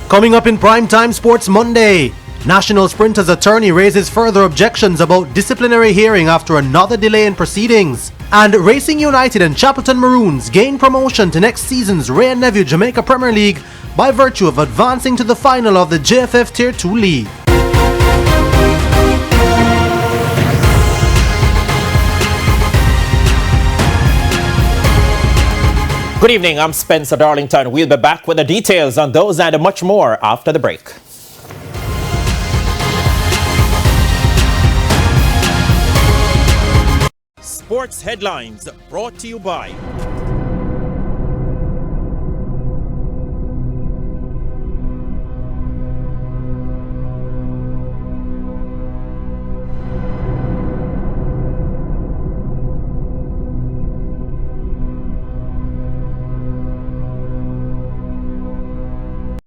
Coming up in Primetime Sports Monday, National Sprinter's attorney raises further objections about disciplinary hearing after another delay in proceedings. And Racing United and Chapelton Maroons gain promotion to next season's Ray and Nephew Jamaica Premier League by virtue of advancing to the final of the JFF Tier 2 League. Good evening, I'm Spencer Darlington. We'll be back with the details on those and much more after the break. Sports headlines brought to you by